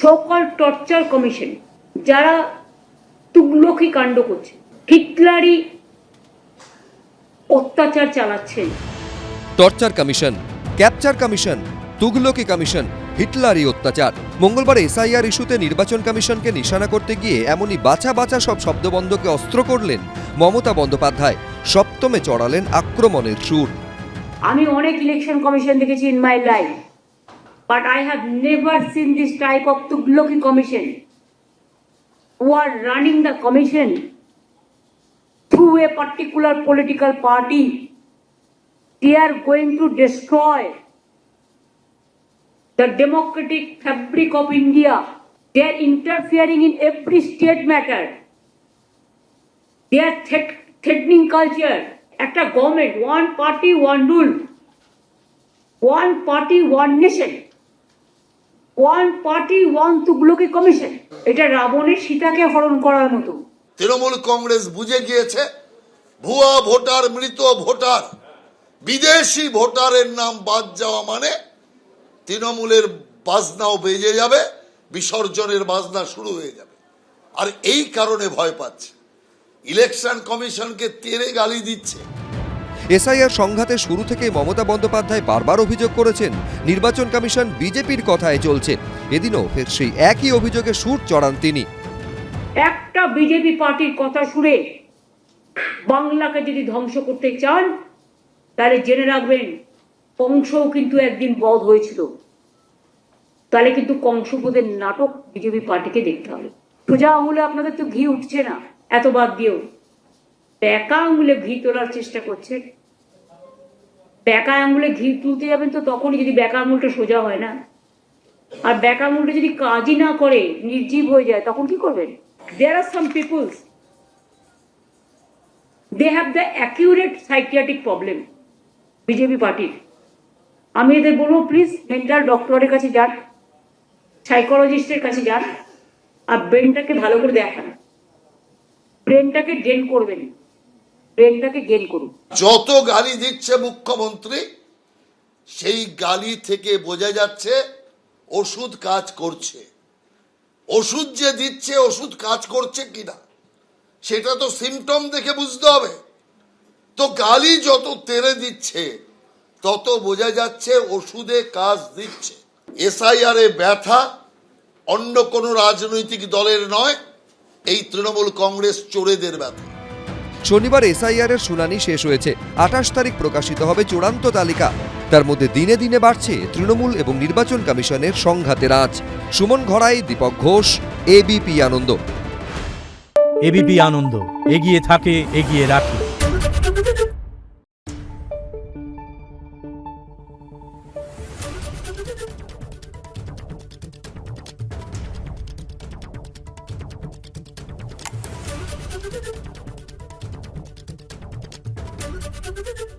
সকল torture commission যারা তুগলকি কাণ্ড করছে, হিটলারি অত্যাচার চালাচ্ছেন। টর্চার কমিশন, ক্যাপচার কমিশন, তুগলকি কমিশন, হিটলারি অত্যাচার। মঙ্গলবার এসআইআর ইস্যুতে নির্বাচন কমিশনকে নিশানা করতে গিয়ে এমনই বাছা বাছা সব শব্দবন্ধকে অস্ত্র করলেন মমতা বন্দ্যোপাধ্যায়। সপ্তমে চড়ালেন আক্রমণের সুর। আমি অনেক ইলেকশন কমিশন দেখেছি in my life, but I have never seen this type of Tughlaqi commission who are running the commission through a particular political party. They are going to destroy the democratic fabric of India. They are interfering in every state matter. They are threatening culture. একটা government, one party, one rule, one party, one nation, one party, one Tughlaqi commission. এটা রাবণের সীতাকে হরণ করার মতো। তৃণমূল কংগ্রেস বুঝে গিয়েছে ভুয়া ভোটার, মৃত ভোটার, বিদেশি ভোটারের নাম বাদ যাওয়া মানে তৃণমূলের বাজনাও বেজে যাবে, বিসর্জনের বাজনা শুরু হয়ে যাবে। আর এই কারণে ভয় পাচ্ছে, ইলেকশন কমিশনকে তেড়ে গালি দিচ্ছে। এসআইআর সংঘাতের শুরু থেকে মমতা বন্দ্যোপাধ্যায় বারবার অভিযোগ করেছেন নির্বাচন কমিশন বিজেপির কথায় চলছে। এদিনও ফের সেই একই অভিযোগে সুর চড়ান তিনি। একটা বিজেপি পার্টির কথা শুনে বাংলাকে যদি ধ্বংস করতে চান তাহলে জেনে রাখবেন কংসও কিন্তু একদিন বধ হয়েছিল। তাহলে কিন্তু কংসবধের নাটক বিজেপি পার্টিকে দেখতে হবে। সোজা আঙুলে আপনাদের তো ঘি উঠছে না, এত বাদ দিয়েও ব্যাকা আঙুলে ঘি তোলার চেষ্টা করছে। ব্যাকা আঙুলে ঘি তুলতে যাবেন তো তখনই যদি ব্যাকা আঙুলটা সোজা হয় না, আর ব্যাকা আঙুলটা যদি কাজই না করে নির্জীব হয়ে যায় তখন কি করবেন? There are some people, they have the accurate psychiatric problem, BJP পার্টির। আমি এদের বলবো প্লিজ মেন্টাল ডক্টরের কাছে যান, সাইকোলজিস্টের কাছে যান, আর ব্রেনটাকে ভালো করে দেখান। ব্রেনটাকে ড্রেন করবেন, ব্রেনটাকে গেন করুন। যত গালি দিচ্ছে মুখ্যমন্ত্রী, সেই গালি থেকে বোঝা যাচ্ছে ওষুধ কাজ করছে। ওষুধ যে দিচ্ছে, ওষুধ কাজ করছে কিনা সেটা তো সিমটম দেখে বুঝতে হবে। তো গালি যত তেড়ে দিচ্ছে তত বোঝা যাচ্ছে ওষুধে কাজ দিচ্ছে। এসআইআর এ ব্যথা অন্য কোনো রাজনৈতিক দলের নয়, এই তৃণমূল কংগ্রেস চোরেদের ব্যথা। শনিবার এসআইআর এর শুনানি শেষ হয়েছে। 28 তারিখ প্রকাশিত হবে চূড়ান্ত তালিকা। তার মধ্যে দিনে দিনে বাড়ছে তৃণমূল এবং নির্বাচন কমিশনের সংঘাতের আঁচ। সুমন ঘড়াই, দীপক ঘোষ, এবিপি আনন্দ। এবিপি আনন্দ, এগিয়ে থাকে, এগিয়ে রাখে। Thank you.